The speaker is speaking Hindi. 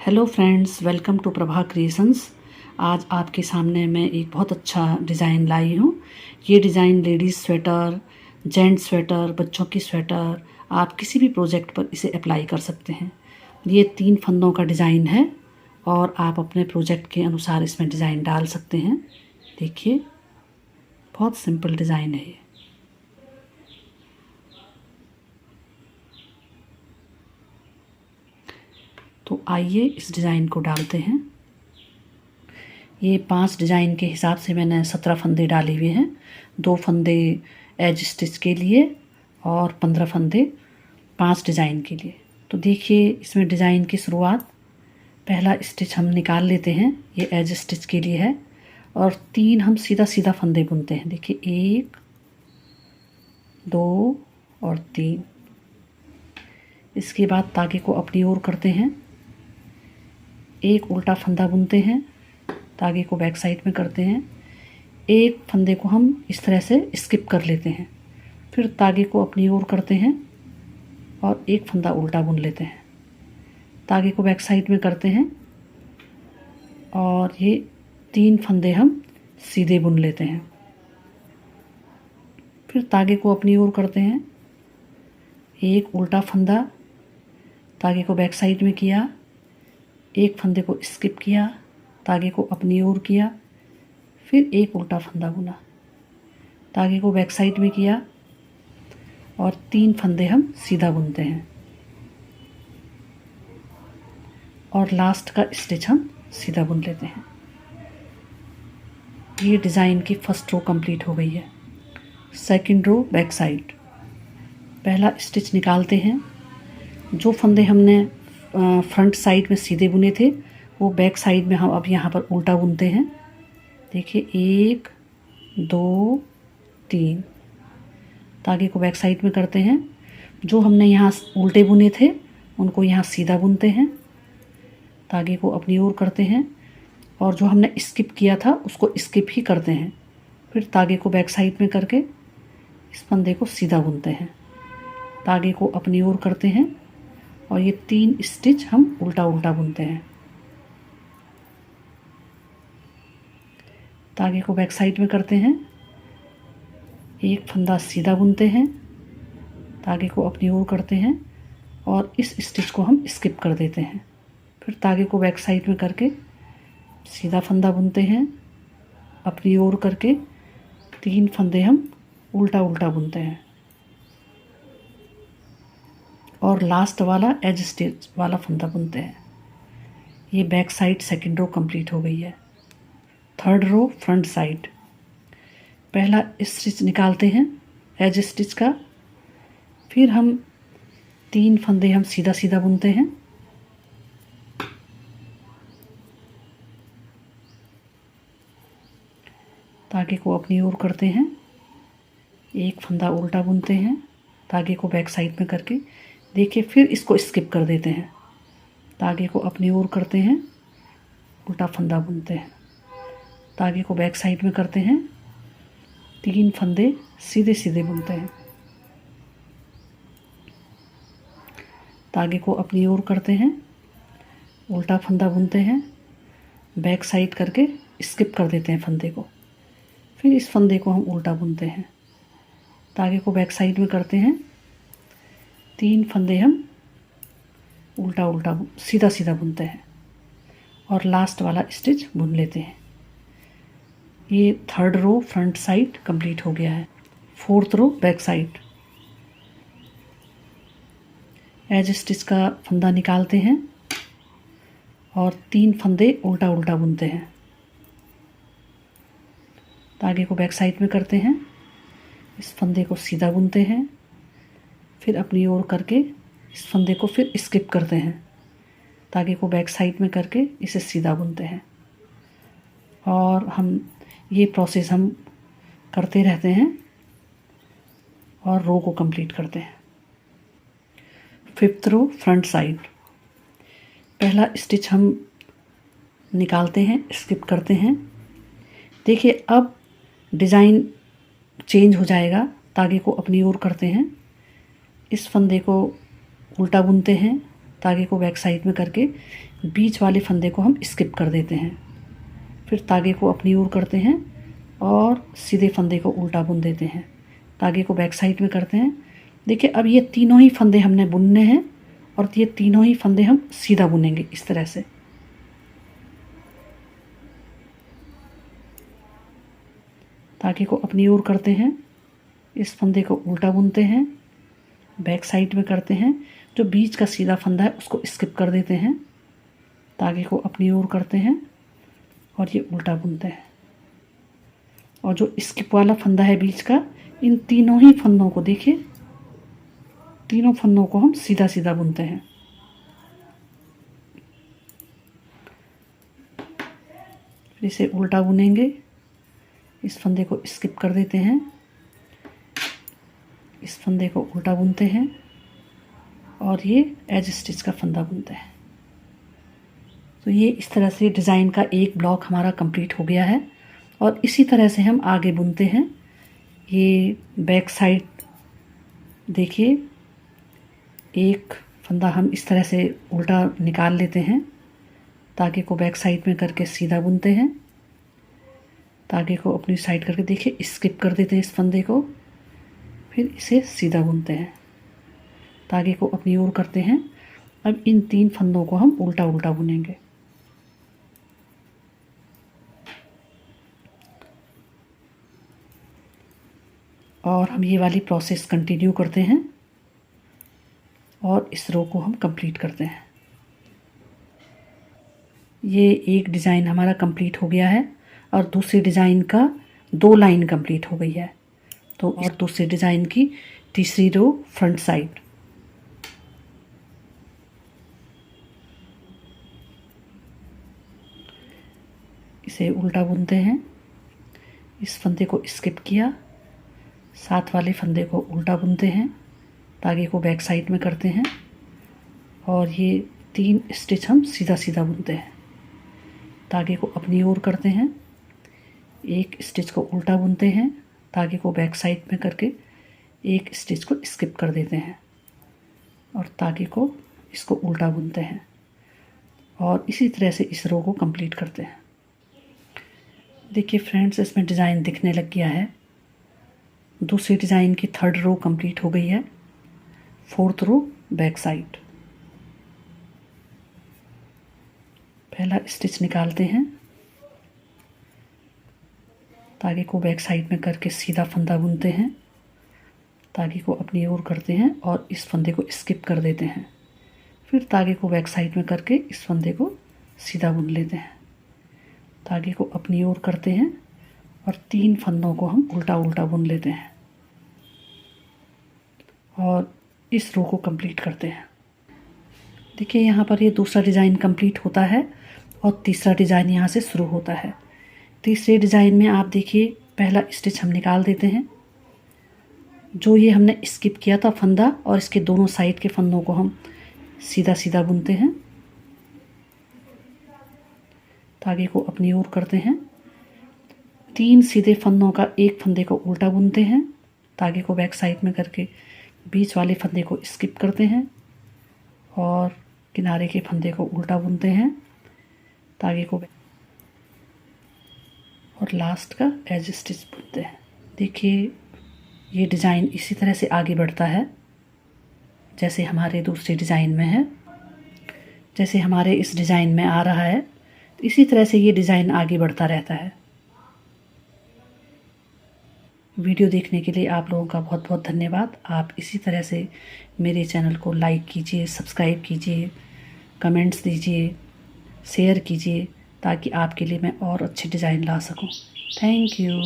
Hello friends, welcome to Prabha creations. आज आपके सामने मैं एक बहुत अच्छा डिज़ाइन लाई हूँ। ये design ladies sweater, gents sweater, बच्चों की स्वेटर, आप किसी भी प्रोजेक्ट पर इसे अप्लाई कर सकते हैं। ये 3 फंदों का डिज़ाइन है और आप अपने प्रोजेक्ट के अनुसार इसमें डिज़ाइन डाल सकते हैं। देखिए, बहुत सिंपल डिज़ाइन है ये। तो आइए इस डिज़ाइन को डालते हैं। ये 5 डिज़ाइन के हिसाब से मैंने 17 फंदे डाले हुए हैं। 2 फंदे एज स्टिच के लिए और 15 फंदे 5 डिज़ाइन के लिए। तो देखिए, इसमें डिज़ाइन की शुरुआत पहला स्टिच हम निकाल लेते हैं। ये एज स्टिच के लिए है और 3 हम सीधा सीधा फंदे बुनते हैं। देखिए, 1 2 और 3। इसके बाद तागे को अपनी ओर करते हैं, एक उल्टा फंदा बुनते हैं, तागे को बैक साइड में करते हैं, एक फंदे को हम इस तरह से स्किप कर लेते हैं, फिर तागे को अपनी ओर करते हैं और एक फंदा उल्टा बुन लेते हैं, तागे को बैक साइड में करते हैं और ये 3 फंदे हम सीधे बुन लेते हैं, फिर तागे को अपनी ओर करते हैं, एक उल्टा फंदा, तागे को बैक साइड में किया, एक फंदे को स्किप किया, तागे को अपनी ओर किया, फिर एक उल्टा फंदा बुना, तागे को बैक साइड में किया और 3 फंदे हम सीधा बुनते हैं और लास्ट का स्टिच हम सीधा बुन लेते हैं। ये डिज़ाइन की फर्स्ट रो कंप्लीट हो गई है। सेकंड रो बैक साइड, पहला स्टिच निकालते हैं। जो फंदे हमने फ्रंट साइड में सीधे बुने थे वो बैक साइड में हम अब यहाँ पर उल्टा बुनते हैं। देखिए, 1 2 3, तागे को बैक साइड में करते हैं। जो हमने यहाँ उल्टे बुने थे उनको यहाँ सीधा बुनते हैं, तागे को अपनी ओर करते हैं और जो हमने स्किप किया था उसको स्किप ही करते हैं, फिर तागे को बैक साइड में करके इस फंदे को सीधा बुनते हैं, तागे को अपनी ओर करते हैं और ये 3 स्टिच हम उल्टा उल्टा बुनते हैं। तागे को बैक साइड में करते हैं, एक फंदा सीधा बुनते हैं, तागे को अपनी ओर करते हैं और इस स्टिच को हम स्किप कर देते हैं, फिर तागे को बैक साइड में करके सीधा फंदा बुनते हैं, अपनी ओर करके 3 फंदे हम उल्टा उल्टा बुनते हैं और लास्ट वाला एज स्टिच वाला फंदा बुनते हैं। ये back side second row complete हो गई है। थर्ड रो फ्रंट साइड, पहला स्टिच निकालते हैं एज स्टिच का, फिर हम 3 फंदे हम सीधा सीधा बुनते हैं, तागे को अपनी ओर करते हैं, एक फंदा उल्टा बुनते हैं, तागे को बैक साइड में करके देखिए, फिर इसको स्किप कर देते हैं, तागे को अपनी ओर करते हैं, उल्टा फंदा बुनते हैं, तागे को बैक साइड में करते हैं, 3 फंदे सीधे सीधे बुनते हैं, तागे को अपनी ओर करते हैं, उल्टा फंदा बुनते हैं, बैक साइड करके स्किप कर देते हैं फंदे को, फिर इस फंदे को हम उल्टा बुनते हैं, तागे को बैक साइड में करते हैं, 3 फंदे हम उल्टा उल्टा सीधा सीधा बुनते हैं और लास्ट वाला स्टिच बुन लेते हैं। ये third row front side complete हो गया है। Fourth row back side, edge stitch का फंदा निकालते हैं और 3 फंदे उल्टा उल्टा बुनते हैं, तागे को बैक साइड में करते हैं, इस फंदे को सीधा बुनते हैं, फिर अपनी ओर करके इस फंदे को फिर स्किप करते हैं, तागे को बैक साइड में करके इसे सीधा बुनते हैं और हम ये प्रोसेस हम करते रहते हैं और रो को कंप्लीट करते हैं। फिफ्थ रो फ्रंट साइड, पहला स्टिच हम निकालते हैं, स्किप करते हैं। देखिए, अब डिज़ाइन चेंज हो जाएगा। तागे को अपनी ओर करते हैं, इस फंदे को उल्टा बुनते हैं, तागे को बैक साइड में करके बीच वाले फंदे को हम स्किप कर देते हैं। फिर तागे को अपनी ओर करते हैं और सीधे फंदे को उल्टा बुन देते हैं। तागे को बैक साइड में करते हैं। देखिए अब ये तीनों ही फंदे हमने बुनने हैं और ये तीनों ही फंदे हम सीधा बुनेंगे इस तरह से। तागे को अपनी ओर करते हैं, इस फंदे को उल्टा बुनते हैं, बैक साइड में करते हैं। जो बीच का सीधा फंदा है उसको स्किप कर देते हैं। तागे को अपनी ओर करते हैं और ये उल्टा बुनते हैं। और जो स्किप वाला फंदा है बीच का, इन तीनों ही फंदों को देखिए, तीनों फंदों को हम सीधा सीधा बुनते हैं। फिर इसे उल्टा बुनेंगे, इस फंदे को स्किप कर देते हैं, इस फंदे को उल्टा बुनते हैं और ये एज स्टिच का फंदा बुनते हैं। तो ये इस तरह से डिज़ाइन का एक ब्लॉक हमारा कंप्लीट हो गया है और इसी तरह से हम आगे बुनते हैं। ये बैक साइड देखिए, एक फंदा हम इस तरह से उल्टा निकाल लेते हैं, तागे को बैक साइड में करके सीधा बुनते हैं। तागे को अपनी साइड करके देखिए स्किप कर देते हैं इस फंदे को, फिर इसे सीधा बुनते हैं। तागे को अपनी ओर करते हैं। अब इन तीन फंदों को हम उल्टा उल्टा बुनेंगे। और हम ये वाली प्रोसेस कंटिन्यू करते हैं और इस रो को हम कंप्लीट करते हैं। ये एक डिज़ाइन हमारा कंप्लीट हो गया है और दूसरे डिज़ाइन का 2 लाइन कंप्लीट हो गई है। तो और दूसरे डिज़ाइन की तीसरी रो फ्रंट साइड। इसे उल्टा बुनते हैं, इस फंदे को स्किप किया, साथ वाले फंदे को उल्टा बुनते हैं, तागे को बैक साइड में करते हैं और ये 3 स्टिच हम सीधा सीधा बुनते हैं। तागे को अपनी ओर करते हैं, एक स्टिच को उल्टा बुनते हैं, तागे को बैक साइड में करके एक स्टिच को स्किप कर देते हैं और तागे को इसको उल्टा बुनते हैं और इसी तरह से इस रो को कंप्लीट करते हैं। देखिए फ्रेंड्स, इसमें डिज़ाइन दिखने लग गया है। दूसरी डिज़ाइन की 3rd रो कंप्लीट हो गई है, 4th रो बैक साइड। पहला स्टिच निकालते हैं, तागे को बैक साइड में करके सीधा फंदा बुनते हैं, तागे को अपनी ओर करते हैं और इस फंदे को स्किप कर देते हैं। फिर तागे को बैक साइड में करके इस फंदे को सीधा बुन लेते हैं। तागे को अपनी ओर करते हैं और 3 फंदों को हम उल्टा उल्टा बुन लेते हैं और इस रो को कंप्लीट करते हैं। देखिए यहाँ पर ये दूसरा डिज़ाइन कंप्लीट होता है और तीसरा डिज़ाइन यहाँ से शुरू होता है। तीसरे डिज़ाइन में आप देखिए पहला स्टिच हम निकाल देते हैं। जो ये हमने स्किप किया था फंदा, और इसके दोनों साइड के फंदों को हम सीधा सीधा बुनते हैं। तागे को अपनी ओर करते हैं, 3 सीधे फंदों का एक फंदे को उल्टा बुनते हैं, तागे को बैक साइड में करके बीच वाले फंदे को स्किप करते हैं और किनारे के फंदे को उल्टा बुनते हैं, तागे को और लास्ट का एज स्टिच बुनते हैं। देखिए ये डिज़ाइन इसी तरह से आगे बढ़ता है जैसे हमारे दूसरे डिज़ाइन में है। जैसे हमारे इस डिज़ाइन में आ रहा है, तो इसी तरह से ये डिज़ाइन आगे बढ़ता रहता है। वीडियो देखने के लिए आप लोगों का बहुत बहुत धन्यवाद। आप इसी तरह से मेरे चैनल को लाइक कीजिए, सब्सक्राइब कीजिए, कमेंट्स दीजिए, शेयर कीजिए, ताकि आपके लिए मैं और अच्छे डिज़ाइन ला सकूं। Thank you.